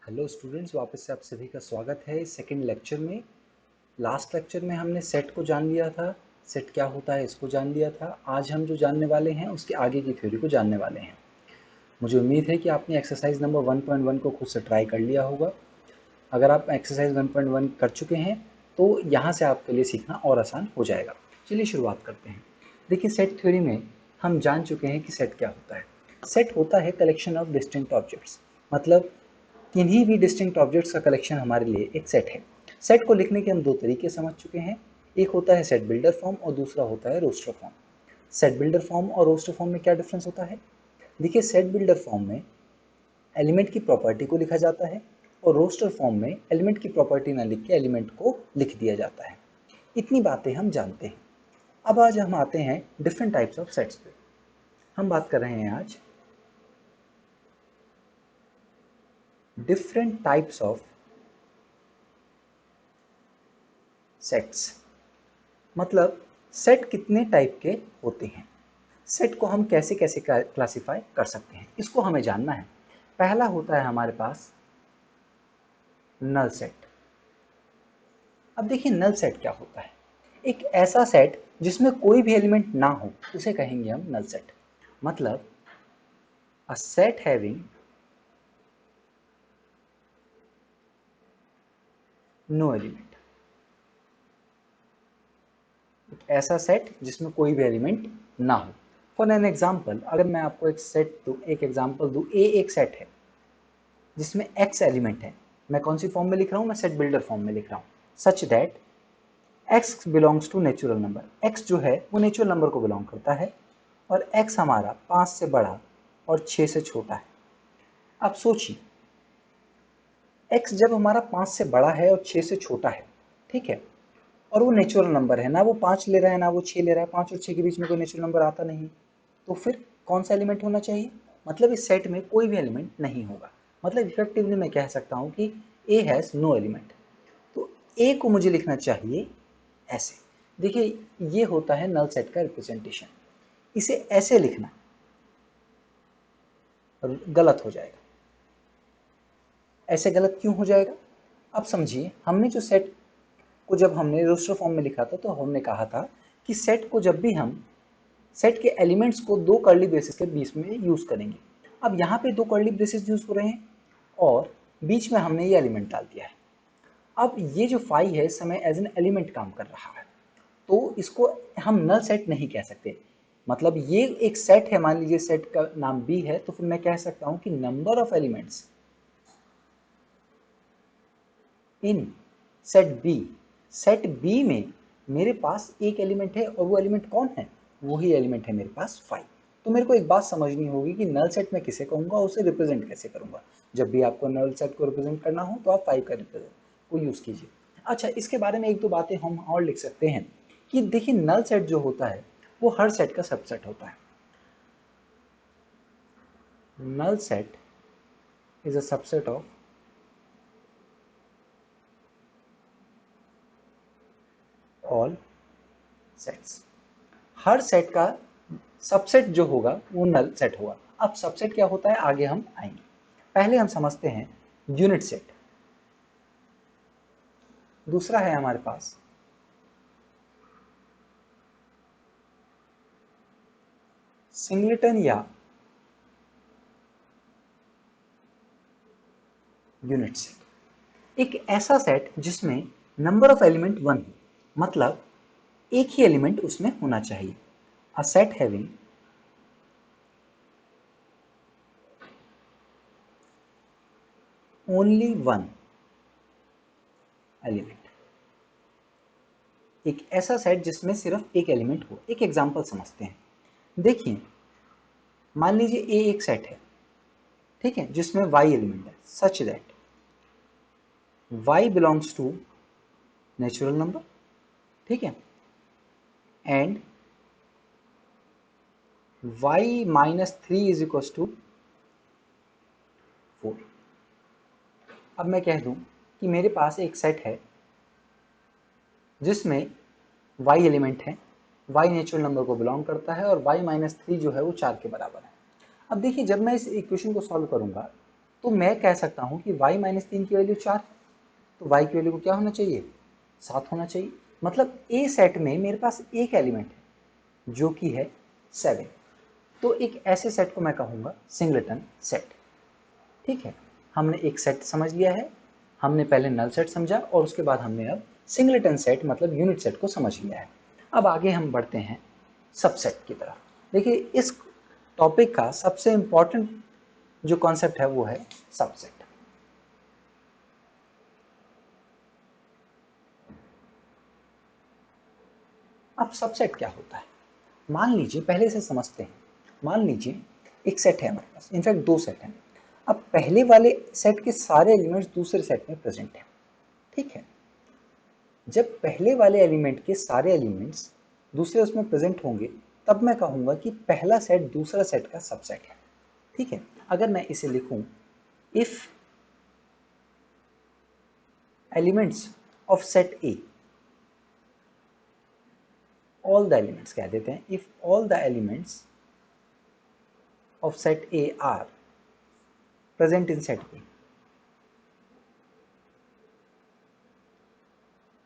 Hello students, वापस से आप सभी का स्वागत है इस सेकंड लेक्चर में। लास्ट लेक्चर में हमने सेट को जान लिया था, सेट क्या होता है इसको जान लिया था। आज हम जो जानने वाले हैं उसके आगे की थ्योरी को जानने वाले हैं। मुझे उम्मीद है कि आपने एक्सरसाइज नंबर 1.1 को खुद से ट्राई कर लिया होगा। अगर आप एक्सरसाइज 1.1 कर चुके हैं तो यहाँ से आपके लिए सीखना और आसान हो जाएगा। चलिए शुरुआत करते हैं। देखिए, सेट थ्योरी में हम जान चुके हैं कि सेट क्या होता है। सेट होता है कलेक्शन ऑफ डिस्टिंक्ट ऑब्जेक्ट्स, मतलब किन्हीं भी डिस्टिंक्ट ऑब्जेक्ट्स का कलेक्शन हमारे लिए एक सेट है। सेट को लिखने के हम दो तरीके समझ चुके हैं। एक होता है सेट बिल्डर फॉर्म और दूसरा होता है roster form. Set builder form और रोस्टर फॉर्म में क्या डिफरेंस होता है? देखिए, सेट बिल्डर फॉर्म में एलिमेंट की प्रॉपर्टी को लिखा जाता है और रोस्टर फॉर्म में एलिमेंट की प्रॉपर्टी ना लिख के एलिमेंट को लिख दिया जाता है। इतनी बातें हम जानते हैं। अब आज हम आते हैं डिफरेंट टाइप्स ऑफ सेट्स पे। हम बात कर रहे हैं आज डिफरेंट टाइप्स ऑफ सेट्स, मतलब सेट कितने टाइप के होते हैं, सेट को हम कैसे कैसे क्लासिफाई कर सकते हैं, इसको हमें जानना है। पहला होता है हमारे पास नल सेट। अब देखिए, नल सेट क्या होता है? एक ऐसा सेट जिसमें कोई भी एलिमेंट ना हो उसे कहेंगे हम नल सेट। मतलब a set having no element. एक ऐसा सेट जिसमें कोई भी एलिमेंट ना हो। फॉर एन एग्जाम्पल, अगर मैं आपको एक सेट दूँ, एक एग्जाम्पल दूँ, ए एक सेट है जिसमें x एलिमेंट है। मैं कौन सी फॉर्म में लिख रहा हूँ? मैं सेट बिल्डर फॉर्म में लिख रहा हूँ। Such that x belongs to natural number. x जो है वो नेचुरल नंबर को बिलोंग करता है और x हमारा 5 से बड़ा और 6 से छोटा है। अब सोचिए, x जब हमारा 5 से बड़ा है और 6 से छोटा है, ठीक है, और वो नेचुरल नंबर है, ना वो 5 ले रहा है ना वो 6 ले रहा है, 5 और 6 के बीच में कोई नेचुरल नंबर आता नहीं, तो फिर कौन सा एलिमेंट होना चाहिए? मतलब इस सेट में कोई भी एलिमेंट नहीं होगा। मतलब इफेक्टिवली मैं कह सकता हूँ कि ए हैज़ नो एलिमेंट। तो ए को मुझे लिखना चाहिए ऐसे। देखिए, ये होता है नल सेट का रिप्रेजेंटेशन। इसे ऐसे लिखना गलत हो जाएगा। ऐसे गलत क्यों हो जाएगा? अब समझिए, हमने जो सेट को जब हमने रोस्टर फॉर्म में लिखा था तो हमने कहा था कि सेट को जब भी हम सेट के एलिमेंट्स को दो कर्ली ब्रेसेस के बीच में यूज करेंगे। अब यहाँ पे दो कर्ली ब्रेसेस यूज हो रहे हैं और बीच में हमने ये एलिमेंट डाल दिया है। अब ये जो फाई है इस समय एज एन एलिमेंट काम कर रहा है, तो इसको हम नल सेट नहीं कह सकते। मतलब ये एक सेट है, मान लीजिए सेट का नाम बी है, तो फिर मैं कह सकता हूं कि number of elements in set B में मेरे पास एक एलिमेंट है और वो एलिमेंट कौन है? वही एलिमेंट है मेरे पास 5। तो मेरे को एक बात समझनी होगी कि नल सेट में किसे कहूंगा, उसे रिप्रेजेंट कैसे करूंगा। जब भी आपको नल सेट को रिप्रेजेंट करना हो तो आप 5 का रिप्रेजेंट को यूज कीजिए। अच्छा, इसके बारे में एक दो बातें हम और लिख सकते हैं कि देखिए, नल सेट जो होता है वो हर सेट का सबसेट होता है। Null set is a subset of all sets. हर सेट का सबसेट जो होगा वो नल सेट होगा। अब सबसेट क्या होता है आगे हम आएंगे। पहले हम समझते हैं यूनिट सेट। दूसरा है हमारे पास सिंगलेटन या यूनिट सेट। एक ऐसा सेट जिसमें नंबर ऑफ एलिमेंट 1 हो, मतलब एक ही एलिमेंट उसमें होना चाहिए। अ सेट हैविंग ओनली 1 एलिमेंट। एक ऐसा सेट जिसमें सिर्फ एक एलिमेंट हो। एक एग्जांपल समझते हैं। देखिए, मान लीजिए ए एक सेट है, ठीक है, जिसमें वाई एलिमेंट है, such that y belongs to natural number, ठीक है, and y minus 3 is equal to 4। अब मैं कह दूं कि मेरे पास एक सेट है जिसमें y एलिमेंट है, y नेचुरल नंबर को बिलोंग करता है और y माइनस 3 जो है वो 4 के बराबर है। अब देखिए, जब मैं इस इक्वेशन को सॉल्व करूंगा तो मैं कह सकता हूँ कि y माइनस 3 की वैल्यू 4, तो y की वैल्यू को क्या होना चाहिए, 7 होना चाहिए। मतलब ए सेट में मेरे पास एक एलिमेंट है जो कि है 7, तो एक ऐसे सेट को मैं कहूँगा सिंगलेटन सेट। ठीक है, हमने एक सेट समझ लिया है, हमने पहले नल सेट समझा और उसके बाद हमने अब सिंगलेटन सेट मतलब यूनिट सेट को समझ लिया है। अब आगे हम बढ़ते हैं सबसेट की तरफ। देखिए इस टॉपिक का सबसे इंपॉर्टेंट जो कॉन्सेप्ट है वो है सबसेट। अब सबसेट क्या होता है, मान लीजिए पहले से समझते हैं। मान लीजिए एक सेट है हमारे पास, इनफैक्ट दो सेट हैं। अब पहले वाले सेट के सारे एलिमेंट्स दूसरे सेट में प्रेजेंट हैं। ठीक है, जब पहले वाले एलिमेंट के सारे एलिमेंट्स दूसरे उसमें प्रेजेंट होंगे तब मैं कहूँगा कि पहला सेट दूसरा सेट का सबसेट है। ठीक है, अगर मैं इसे लिखूं, if elements of set A, all the elements कह देते हैं, if all the elements of set A are present in set B,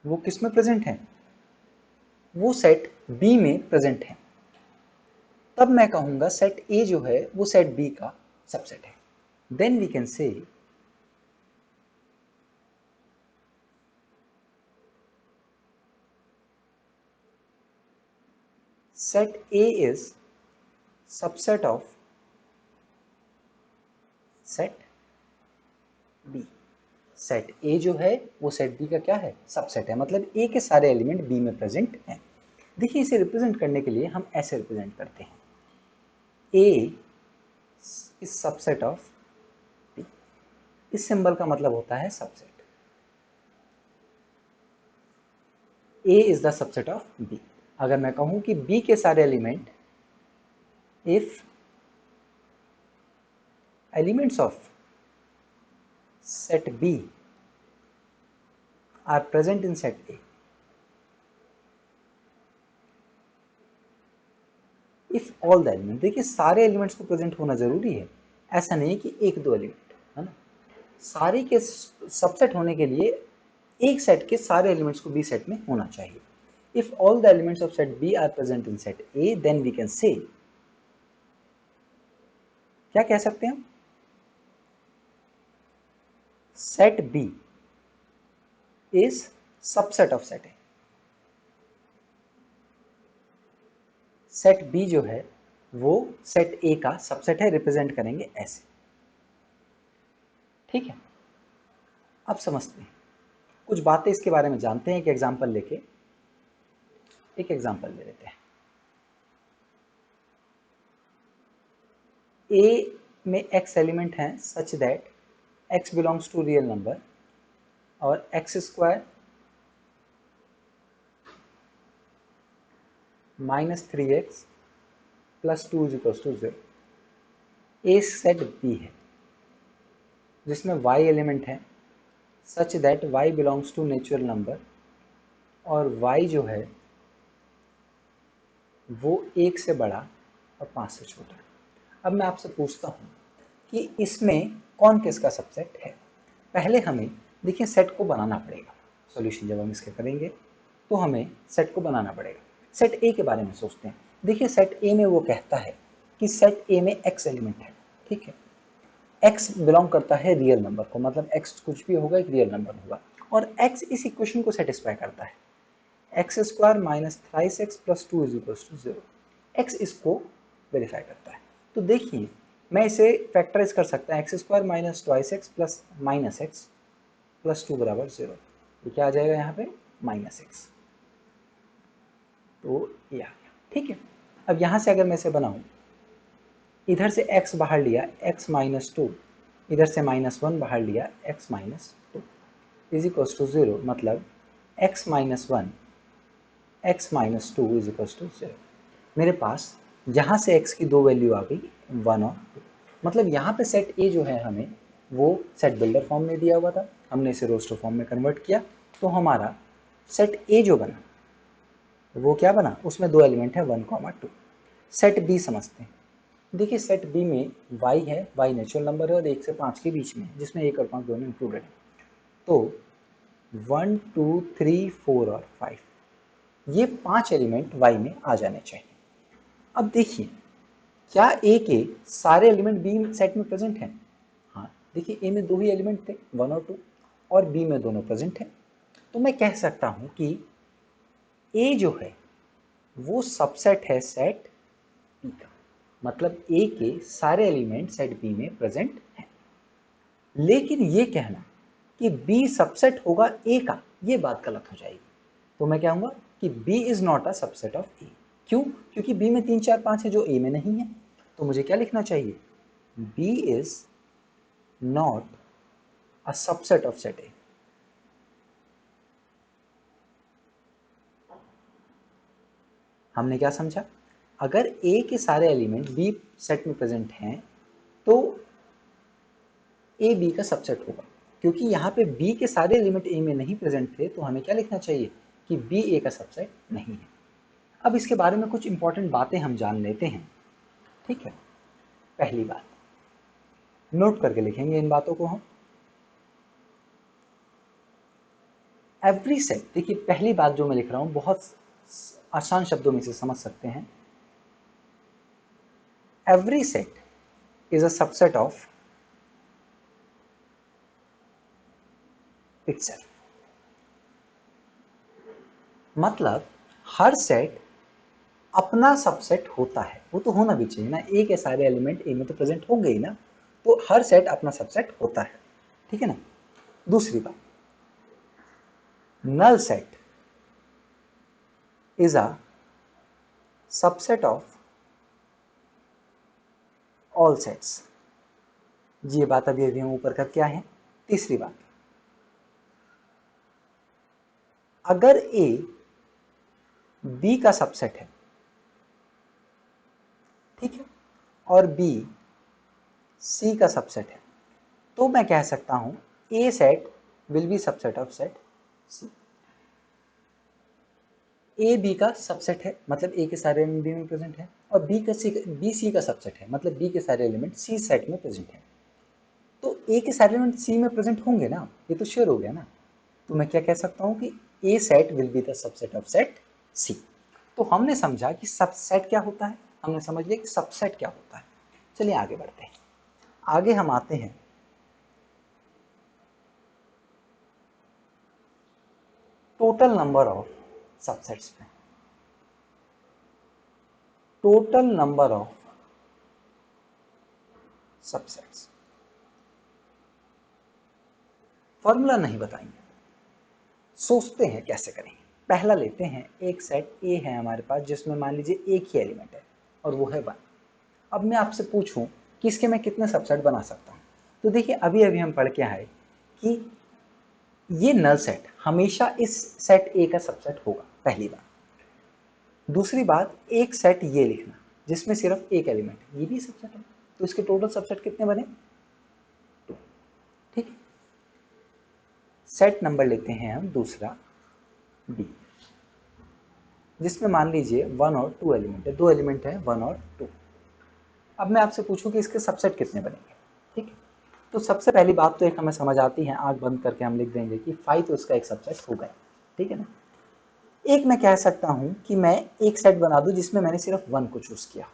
वो किस में प्रेजेंट है, वो सेट बी में प्रेजेंट है, तब मैं कहूंगा सेट ए जो है वो सेट बी का सबसेट है। Then we can say set A is subset of set B। Set A जो है वो सेट B का क्या है, सबसेट है, मतलब A के सारे एलिमेंट B में प्रेजेंट हैं। देखिए इसे रिप्रेजेंट करने के लिए हम ऐसे रिप्रेजेंट करते हैं, A is subset of B। इस सिंबल का मतलब होता है subset, A is the subset of B। अगर मैं कहूं कि B के सारे element, if elements of set B are present in set A, if all the element, देखिए सारे एलिमेंट्स को प्रेजेंट होना जरूरी है, ऐसा नहीं कि एक दो एलिमेंट, है ना। सारे के सबसेट होने के लिए एक सेट के सारे एलिमेंट्स को बी सेट में होना चाहिए। If all the elements of set B are present in set A, then we can say, क्या कह सकते हैं, set B is subset of set A. Set B जो है वो सेट ए का सबसेट है, रिप्रेजेंट करेंगे ऐसे। ठीक है, अब समझते हैं कुछ बातें इसके बारे में, जानते हैं। एक एग्जांपल लेके एक एग्जांपल ले लेते हैं। ए में x एलिमेंट हैं such that x belongs to real number और x square minus 3x plus 2 is equal to 0। A set B है जिसमें y एलिमेंट है such that y belongs to natural number और y जो है वो 1 से बड़ा और 5 से छोटा। अब मैं आपसे पूछता हूँ कि इसमें कौन किसका सबसेट है। पहले हमें देखिए सेट को बनाना पड़ेगा, सॉल्यूशन जब हम इसके करेंगे तो हमें सेट को बनाना पड़ेगा। सेट ए के बारे में सोचते हैं। देखिए सेट ए में वो कहता है कि सेट ए में x एलिमेंट है। ठीक है, x बिलोंग करता है रियल नंबर को, मतलब x कुछ भी होगा एक रियल नंबर होगा, और x इस इक्वेशन को सेटिस्फाई करता है, X square minus thrice X plus 2 is equal to 0। X इसको वेरीफाई करता है। तो देखिए मैं इसे फैक्टराइज कर सकता है, X square minus twice x plus minus x plus 2 बराबर 0। ये क्या आ जाएगा यहाँ पे, माइनस एक्स, तो ये आ गया। ठीक है, अब यहाँ से अगर मैं इसे बनाऊँ, इधर से x बाहर लिया x माइनस 2, इधर से माइनस 1 बाहर लिया x minus 2 is equal to 0, मतलब x minus 1 x minus 2 is equal to 0। मेरे पास यहाँ से x की दो वैल्यू आ गई 1 और 2, मतलब यहाँ पे सेट ए जो है हमें वो सेट बिल्डर फॉर्म में दिया हुआ था, हमने इसे रोस्टर फॉर्म में कन्वर्ट किया, तो हमारा सेट ए जो बना वो क्या बना, उसमें दो एलिमेंट है 1, 2। सेट बी समझते हैं। देखिए सेट बी में y है, y नेचुरल नंबर है और 1 से 5 के बीच में, जिसमें 1 और 5 दोनों इंक्लूडेड है। तो 1 2 3 4 और 5 ये 5 एलिमेंट y में आ जाने चाहिए। अब देखिए क्या ए के सारे एलिमेंट बी सेट में प्रेजेंट हैं? हाँ, देखिए ए में 2 ही एलिमेंट थे, 1 और 2, और बी में दोनों प्रेजेंट हैं। तो मैं कह सकता हूं कि ए जो है वो सबसेट है सेट बी का, मतलब ए के सारे एलिमेंट सेट बी में प्रेजेंट हैं। लेकिन ये कहना कि बी सबसेट होगा ए का, ये बात गलत हो जाएगी। तो मैं कहूंगा कि B is not a subset of A. क्यों? क्योंकि बी में 3 4 5 है जो ए में नहीं है। तो मुझे क्या लिखना चाहिए? B is not a subset of set A. हमने क्या समझा? अगर ए के सारे एलिमेंट बी सेट में प्रेजेंट हैं तो ए बी का सबसेट होगा। क्योंकि यहाँ पे बी के सारे एलिमेंट ए में नहीं प्रेजेंट थे, तो हमें क्या लिखना चाहिए कि बी ए का सबसेट नहीं है। अब इसके बारे में कुछ इंपॉर्टेंट बातें हम जान लेते हैं, ठीक है। पहली बात, नोट करके लिखेंगे इन बातों को हम। एवरी सेट, देखिए पहली बात जो मैं लिख रहा हूं बहुत आसान शब्दों में से समझ सकते हैं। Every set is a subset of itself. मतलब हर सेट अपना सबसेट होता है, वो तो होना भी चाहिए ना, ए के सारे एलिमेंट ए में तो प्रेजेंट होंगे ही ना, तो हर सेट अपना सबसेट होता है, ठीक है ना। दूसरी बात, null set is a subset of all sets. ये बात अभी अभी हम ऊपर का क्या है। तीसरी बात, अगर ए बी का सबसेट है, ठीक है, और बी सी का सबसेट है, तो मैं कह सकता हूं A set will be subset of set C. A B का सबसेट है, मतलब ए के सारे एलिमेंट बी में प्रेजेंट है, और बी सी का सबसेट है, मतलब बी के सारे एलिमेंट सी सेट में प्रेजेंट है। तो ए के सारे एलिमेंट सी में प्रेजेंट होंगे ना, ये तो श्योर हो गया ना। तो मैं क्या कह सकता हूं कि A set will be the subset of set C. तो हमने समझा कि सबसेट क्या होता है, हमने समझ लिया कि सबसेट क्या होता है। चलिए आगे बढ़ते हैं। आगे हम आते हैं टोटल नंबर ऑफ सबसेट्स पे। Total number of subsets, formula नहीं बताएंगे, सोचते हैं कैसे करेंगे। पहला लेते हैं, एक सेट ए है हमारे पास जिसमें मान लीजिए एक ही एलिमेंट है और वो है 1। अब मैं आपसे पूछूं कि इसके मैं कितने सबसेट बना सकता हूं, तो देखिए अभी अभी हम पढ़ के आए कि ये नल सेट हमेशा इस सेट ए का सबसेट होगा, पहली बात। दूसरी बात, एक सेट ये लिखना जिसमें सिर्फ एक एलिमेंट है, ये भी सबसेट है, तो इसके टोटल सबसेट कितने बने? 2, ठीक है। सेट नंबर लेते हैं हम दूसरा बी, जिसमें मान लीजिए 1 और 2 एलिमेंट है, 2 एलिमेंट है 1 और 2। अब मैं आपसे पूछूं कि इसके सबसेट कितने बनेंगे, ठीक है। तो सबसे पहली बात तो एक हमें समझ आती है, आंख बंद करके हम लिख देंगे कि 5 तो इसका एक सबसेट होगा, ठीक है ना। एक मैं कह सकता हूं कि मैं एक सेट बना दूं जिसमें मैंने सिर्फ 1 को चूज किया,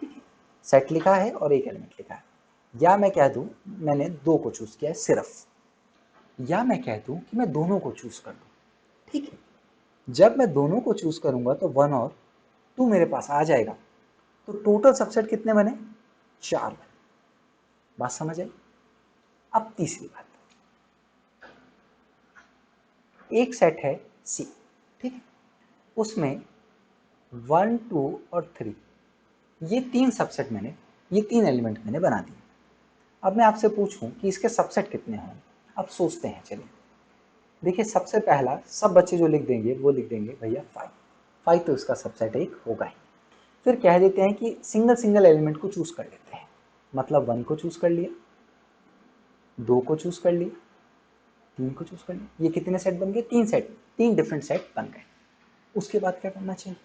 ठीक है, सेट लिखा है और एक एलिमेंट लिखा है। या मैं कह दूं मैंने 2 को चूज किया है सिर्फ, या मैं कह दूं कि मैं दोनों को चूज कर दूं, ठीक है। जब मैं दोनों को चूज करूंगा तो 1 और 2 मेरे पास आ जाएगा, तो टोटल सबसेट कितने बने? 4 बने। बात समझ आई? अब तीसरी बात, एक सेट है सी, ठीक है, उसमें 1 2 और 3, ये 3 सबसेट मैंने, ये 3 एलिमेंट मैंने बना दिए। अब मैं आपसे पूछूं कि इसके सबसेट कितने होंगे। अब सोचते हैं, चलिए देखिए, सबसे पहला सब बच्चे जो लिख देंगे वो लिख देंगे भैया 5, 5 तो इसका सबसेट एक होगा ही। फिर कह देते हैं कि सिंगल सिंगल एलिमेंट को चूज कर लेते हैं, मतलब 1 को चूज कर लिया, 2 को चूज कर लिया, 3 को चूज कर लिया, ये कितने सेट बन गए? 3 सेट, 3 डिफरेंट सेट बन गए। उसके बाद क्या करना चाहिए?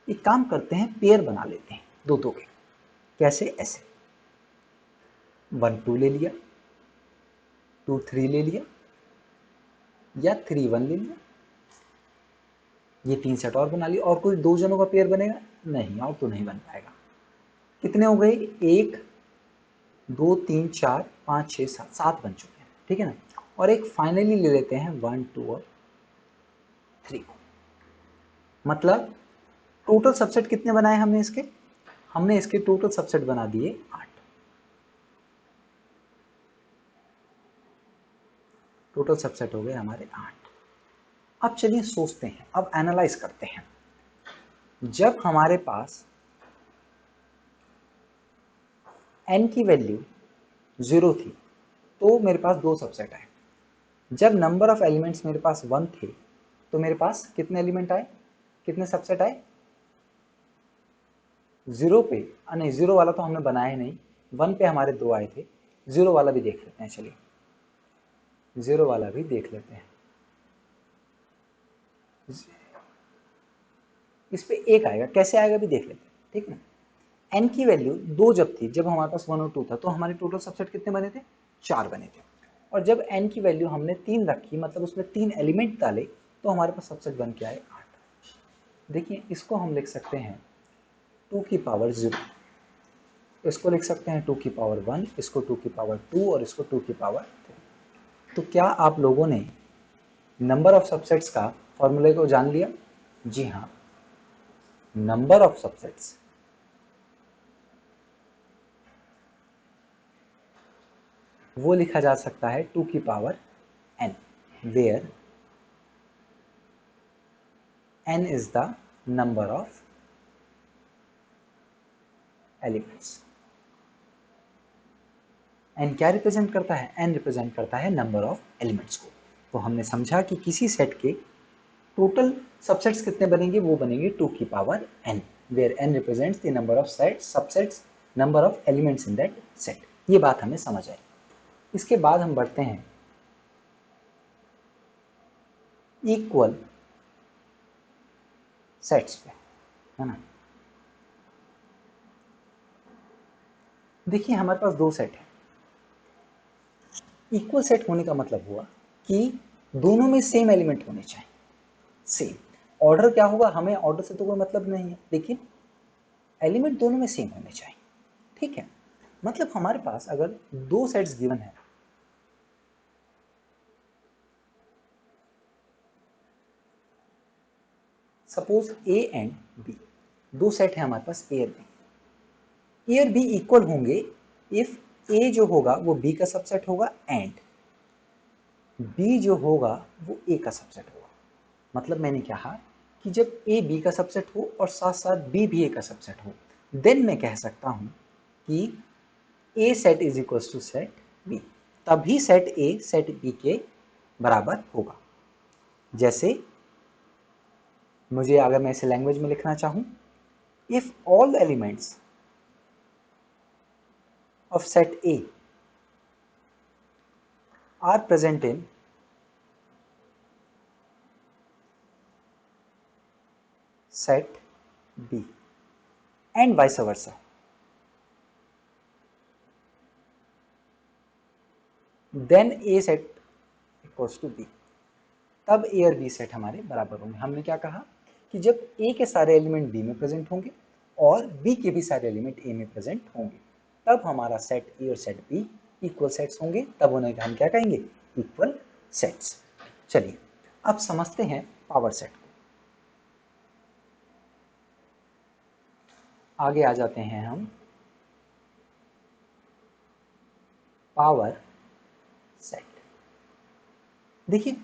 एक काम करते हैं, पेयर बना लेते हैं दो दो के, कैसे? ऐसे 1 2 ले लिया, 2 3 ले लिया, या 3 1 ले लिया, ये 3 सेट और बना लिया। और कोई 2 जनों का पेयर बनेगा? नहीं, और तो नहीं बन पाएगा। कितने हो गए? 1 2 3 4 5 6 7, 7 बन चुके हैं, ठीक है ना। और एक फाइनली ले लेते हैं 1 2 और 3 को। मतलब टोटल सबसेट कितने बनाए हमने इसके? हमने इसके टोटल सबसेट बना दिए 8। टोटल सबसेट हो गए हमारे 8। अब चलिए सोचते हैं, अब एनालाइज करते हैं। जब हमारे पास n की वैल्यू 0 थी तो मेरे पास 2 सबसेट आए। जब नंबर ऑफ एलिमेंट्स मेरे पास 1 थे तो मेरे पास कितने एलिमेंट आए, कितने सबसेट आए? 0 पे, नहीं 0 वाला तो हमने बनाया ही नहीं, 1 पे हमारे 2 आए थे। 0 वाला भी देख लेते हैं, चलिए 0 वाला भी देख लेते हैं। इस पे 1 आएगा, कैसे आएगा भी देख लेते हैं, ठीक है। n की वैल्यू 2 जब थी, जब हमारे पास 1 और 2 था, तो हमारे टोटल सबसेट कितने बने थे? 4 बने थे। और जब n की वैल्यू हमने 3 रखी, मतलब उसमें 3 एलिमेंट डाले, तो हमारे पास सबसेट बन के आए 8। देखिए इसको हम लिख सकते हैं 2 की पावर 0, इसको लिख सकते हैं 2 की पावर 1, इसको 2 की पावर 2 और इसको 2 की पावर 3। तो क्या आप लोगों ने नंबर ऑफ सबसेट्स का फॉर्मूले को जान लिया? जी हाँ, नंबर ऑफ सबसेट्स वो लिखा जा सकता है 2 की power n, where n is the number of elements। n क्या रिप्रेजेंट करता है? n रिप्रेजेंट करता है नंबर ऑफ एलिमेंट्स को। तो हमने समझा कि किसी सेट के टोटल सबसेट्स कितने बनेंगे? वो बनेंगे 2 की power n, where n represents the number of sets, subsets, number of elements in that set. ये बात हमें समझ आई। इसके बाद हम बढ़ते हैं इक्वल सेट्स पे, है ना। देखिए हमारे पास 2 सेट है। इक्वल सेट होने का मतलब हुआ कि दोनों में सेम एलिमेंट होने चाहिए, सेम। ऑर्डर क्या होगा? हमें ऑर्डर से तो कोई मतलब नहीं है, लेकिन एलिमेंट दोनों में सेम होने चाहिए, ठीक है। मतलब हमारे पास अगर 2 सेट्स गिवन है, suppose A and B, 2 set है हमारे पास, ए और बी। ए और बी इक्वल होंगे इफ ए जो होगा वो बी का सबसेट होगा एंड बी जो होगा वो ए का सबसेट होगा। मतलब मैंने कहा कि जब ए बी का सबसेट हो और साथ साथ बी भी ए का सबसेट हो, देन मैं कह सकता हूं कि A set is equal to set B. तभी सेट ए सेट बी के बराबर होगा। जैसे मुझे, अगर मैं इसे लैंग्वेज में लिखना चाहूं, if all elements of set A are present in set B and vice versa, then A set equals to B. तब ए और बी सेट हमारे बराबर होंगे। हमने क्या कहा कि जब ए के सारे एलिमेंट बी में प्रेजेंट होंगे और बी के भी सारे एलिमेंट ए में प्रेजेंट होंगे, तब हमारा सेट ए और सेट बी इक्वल सेट्स होंगे। तब उन्हें हम क्या कहेंगे? Equal sets. चलिए अब समझते हैं पावर सेट को। आगे आ जाते हैं हम पावर सेट। देखिए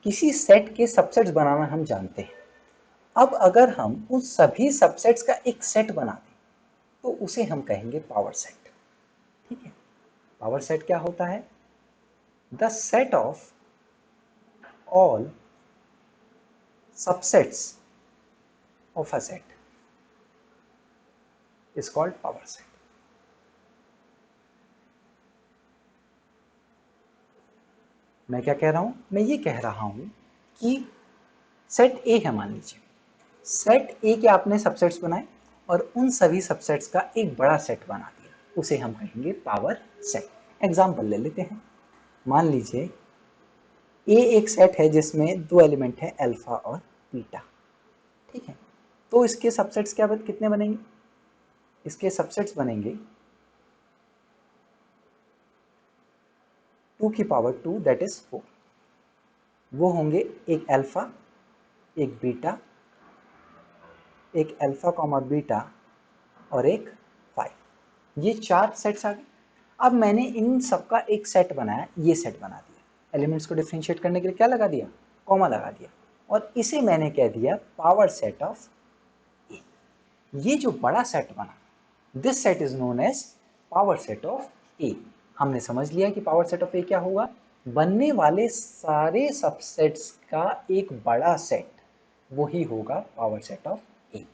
किसी सेट के सबसेट्स बनाना हम जानते हैं। अब अगर हम उन सभी सबसेट्स का एक सेट बना दें तो उसे हम कहेंगे पावर सेट, ठीक है। पावर सेट क्या होता है? The set of all subsets of a set is called power set। मैं क्या कह रहा हूं? मैं ये कह रहा हूं कि सेट ए है, मान लीजिए सेट ए के आपने सबसेट्स बनाए और उन सभी सबसेट्स का एक बड़ा सेट बना दिया, उसे हम कहेंगे पावर सेट। एग्जाम्पल ले लेते हैं। मान लीजिए ए एक सेट है जिसमें दो एलिमेंट है अल्फा और बीटा, ठीक है। तो इसके सबसेट्स कितने बनेंगे? इसके सबसेट्स बनेंगे 2 की पावर 2 दैट इज 4। वो होंगे एक अल्फा, एक बीटा, एक अल्फा कॉमा बीटा और एक 5। ये 4 सेट्स आ गए। अब मैंने इन सबका एक सेट बनाया, ये सेट बना दिया। एलिमेंट्स को डिफरेंशिएट करने के लिए क्या लगा दिया? कॉमा लगा दिया। और इसे मैंने कह दिया पावर सेट ऑफ ए। ये जो बड़ा सेट बना, this set is known as power set of A. हमने समझ लिया कि पावर सेट ऑफ ए क्या होगा? बनने वाले सारे सबसेट्स का एक बड़ा सेट, वही होगा power set of A.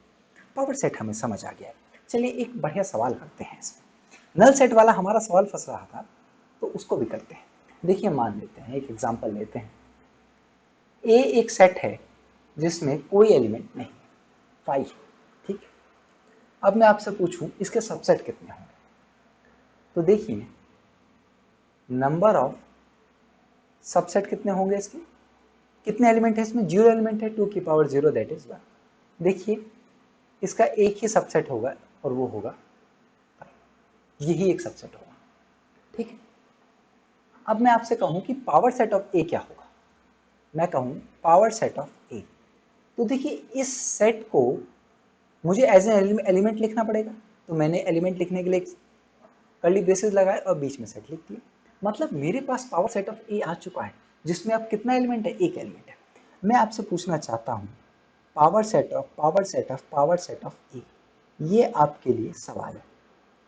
Power set हमें समझ आ गया है। चलिए एक बढ़िया सवाल करते हैं इसमें। नल सेट वाला हमारा सवाल फंस रहा था, तो उसको भी करते हैं। देखिए मान लेते हैं, एक एग्जांपल लेते हैं। ए एक सेट है जिसमें कोई एलिमेंट नहीं, 5, ठीक है। अब मैं आपसे पूछूं इसके सबसेट कितने होंगे? तो देखिए नंबर ऑफ सबसेट कितने होंगे इसके? कितने एलिमेंट है इसमें? 0 एलिमेंट है, 2 की पावर 0 दैट इज 1। देखिए इसका एक ही सबसेट होगा और वो होगा 5। यही एक सबसेट होगा, ठीक है। अब मैं आपसे कहूं कि पावर सेट ऑफ ए क्या होगा? मैं कहूं पावर सेट ऑफ ए, तो देखिए इस सेट को मुझे एज एन एलिमेंट लिखना पड़ेगा। तो मैंने एलिमेंट लिखने के लिए कर्ली ब्रेसेस लगाए और बीच में सेट लिख दिया। मतलब मेरे पास पावर सेट ऑफ ए आ चुका है, जिसमें अब कितना एलिमेंट है? एक एलिमेंट है। मैं आपसे पूछना चाहता हूँ power set of power set of power set of A, ये आपके लिए सवाल है।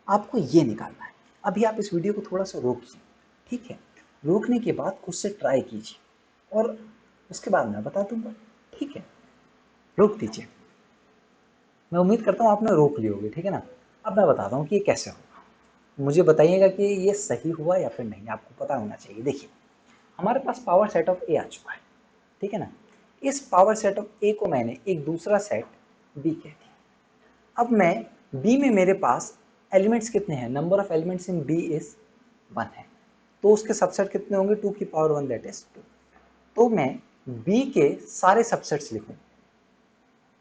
आपको ये निकालना है। अभी आप इस वीडियो को थोड़ा सा रोकिए, ठीक है। रोकने के बाद खुद से ट्राई कीजिए और उसके बाद मैं बता दूंगा, ठीक है। रोक दीजिए। मैं उम्मीद करता हूँ आपने रोक लिए होगे, ठीक है ना। अब मैं बताता हूँ कि ये कैसे होगा। मुझे बताइएगा कि ये सही हुआ या फिर नहीं, आपको पता होना चाहिए। देखिए हमारे पास पावर सेट ऑफ ए आ चुका है, ठीक है ना। इस पावर सेट ऑफ ए को मैंने एक दूसरा सेट बी कह दिया। अब मैं बी में मेरे पास एलिमेंट्स कितने हैं? Number of elements in B is 1 है, तो उसके सबसेट कितने होंगे? 2 की पावर 1 दैट इज 2। तो मैं बी के सारे सबसेट्स लिखूं।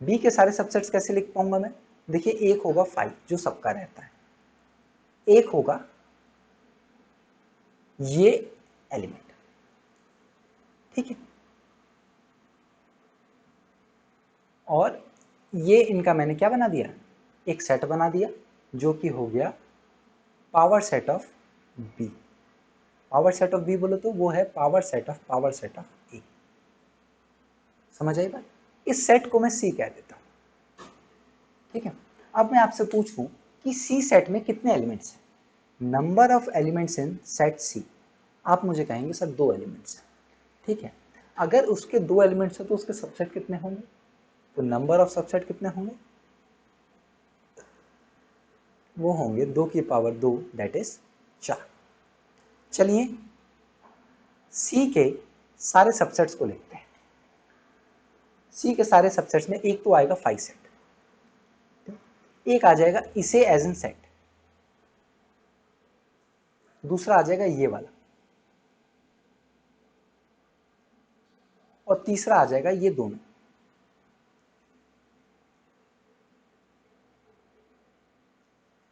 बी के सारे सबसेट्स कैसे लिख पाऊंगा मैं? देखिए एक होगा 5 जो सबका रहता है, एक होगा ये एलिमेंट, ठीक है। और ये इनका मैंने क्या बना दिया? एक सेट बना दिया, जो कि हो गया power set of B. Power set of B बोलो तो वो है पावर सेट ऑफ ए। समझ आई बात? इस सेट को मैं सी कह देता हूं, ठीक है। अब मैं आपसे पूछूं कि सी सेट में कितने एलिमेंट्स हैं? Number of elements in set C. आप मुझे कहेंगे सर 2 एलिमेंट्स हैं, ठीक है। अगर उसके 2 एलिमेंट्स हैं तो उसके सबसेट कितने होंगे? तो नंबर ऑफ सबसेट कितने होंगे? वो होंगे 2 की पावर 2 दैट इज 4। चलिए सी के सारे सबसेट्स को लिखते हैं। सी के सारे सबसेट्स में एक तो आएगा 5 सेट, एक आ जाएगा इसे एज एन सेट, दूसरा आ जाएगा ये वाला, और तीसरा आ जाएगा ये दोनों।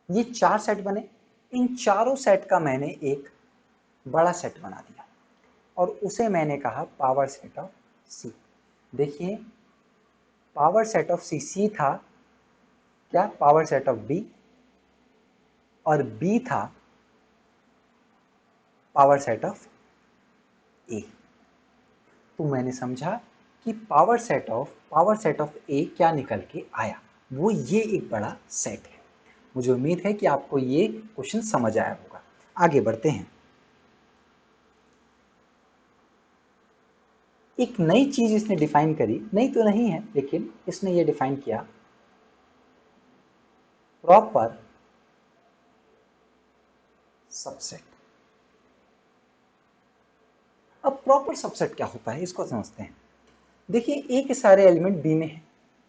ये 4 सेट बने। इन चारों सेट का मैंने एक बड़ा सेट बना दिया और उसे मैंने कहा पावर सेट ऑफ सी। देखिए पावर सेट ऑफ सी, सी था क्या? पावर सेट ऑफ बी, और बी था पावर सेट ऑफ ए। तो मैंने समझा कि पावर सेट ऑफ ए क्या निकल के आया, वो ये एक बड़ा सेट है। मुझे उम्मीद है कि आपको ये क्वेश्चन समझ आया होगा। आगे बढ़ते हैं। एक नई चीज इसने डिफाइन करी, नई तो नहीं है लेकिन इसने ये डिफाइन किया, प्रॉपर सबसेट। अब प्रॉपर सबसेट क्या होता है इसको समझते हैं। देखिए ए के सारे एलिमेंट बी में है,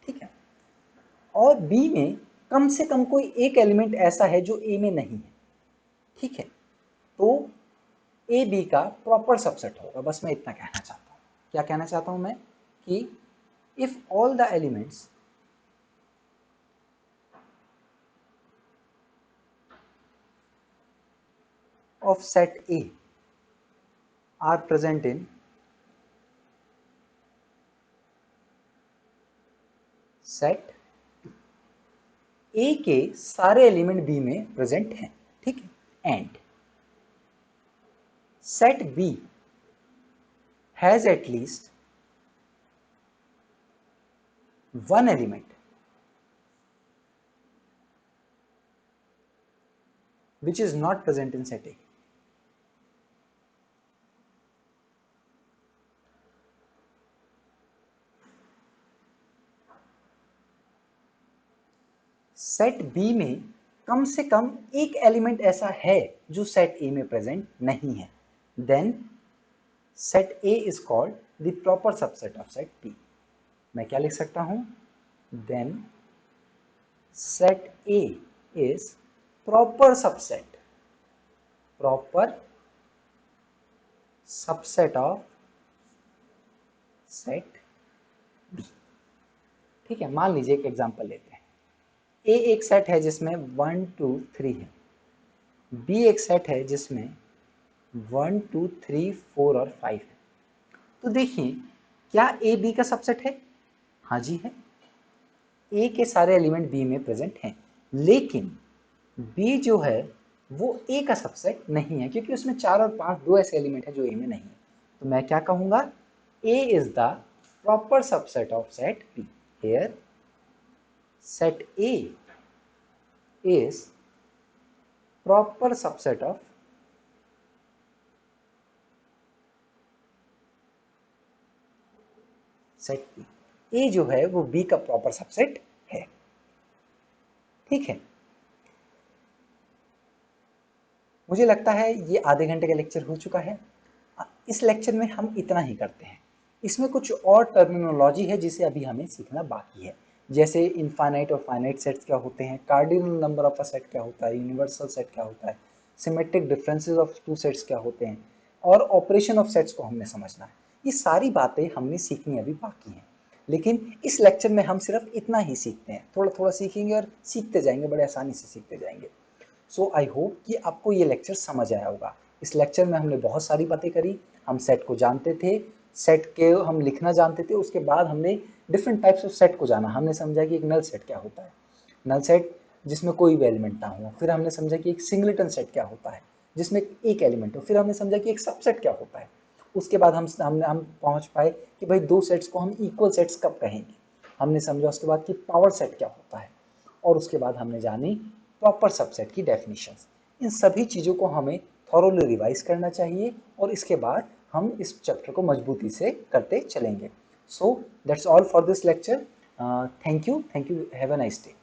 ठीक है, और बी में कम से कम कोई एक एलिमेंट ऐसा है जो ए में नहीं है, ठीक है, तो ए बी का प्रॉपर सबसेट होगा। बस मैं इतना कहना चाहता हूँ। क्या कहना चाहता हूँ मैं कि if all the elements of set A are present in set A के सारे एलिमेंट B में प्रेजेंट हैं, ठीक है, and set B has at least one element which is not present in set A. Set B में कम से कम एक एलिमेंट ऐसा है जो सेट ए में प्रेजेंट नहीं है, then set A is called the proper subset of set B. मैं क्या लिख सकता हूं, then set A is proper subset of set B. ठीक है, मान लीजिए एक एग्जांपल लेते हैं। ए एक सेट है जिसमें 1 2 3 है, बी एक सेट है जिसमें 1 2 3 4 और 5 है। तो देखिए, क्या ए बी का सबसेट है? हाँ जी है। ए के सारे एलिमेंट बी में प्रेजेंट हैं, लेकिन बी जो है वो ए का सबसेट नहीं है, क्योंकि उसमें 4 और 5 दो ऐसे एलिमेंट है जो ए में नहीं है। तो मैं क्या कहूंगा, A is the proper subset of set B. Here set A is proper subset of set B. A जो है वो बी का प्रॉपर सबसेट है, ठीक है। मुझे लगता है ये आधे घंटे का लेक्चर हो चुका है। इस लेक्चर में हम इतना ही करते हैं। इसमें कुछ और टर्मिनोलॉजी है जिसे अभी हमें सीखना बाकी है, जैसे इनफाइनाइट और फाइनाइट सेट्स क्या होते हैं, cardinal number of a set क्या होता है, यूनिवर्सल सेट क्या होता है, symmetric differences of two sets क्या होते हैं, और ऑपरेशन ऑफ सेट्स को हमने समझना है। ये सारी बातें हमने सीखनी अभी बाकी हैं, लेकिन इस लेक्चर में हम सिर्फ इतना ही सीखते हैं। थोड़ा थोड़ा सीखेंगे और सीखते जाएंगे, बड़े आसानी से सीखते जाएंगे। सो आई होप कि आपको ये लेक्चर समझ आया होगा। इस लेक्चर में हमने बहुत सारी बातें करी। हम सेट को जानते थे, सेट के हम लिखना जानते थे, उसके बाद हमने डिफरेंट टाइप्स ऑफ सेट को जाना। हमने समझा कि एक नल सेट क्या होता है, नल सेट जिसमें कोई भी एलिमेंट ना हो। फिर हमने समझा कि एक सिंगलेटन सेट क्या होता है, जिसमें एक एलिमेंट हो। फिर हमने समझा कि एक सबसेट क्या होता है। उसके बाद हम पहुंच पाए कि भाई दो सेट्स को हम इक्वल सेट्स कब कहेंगे। हमने समझा उसके बाद कि पावर सेट क्या होता है, और उसके बाद हमने जानी प्रॉपर सबसेट की डेफिनेशंस। इन सभी चीज़ों को हमें थॉरोली रिवाइज करना चाहिए, और इसके बाद हम इस चैप्टर को मजबूती से करते चलेंगे। So that's all for this lecture. Thank you, have a nice day.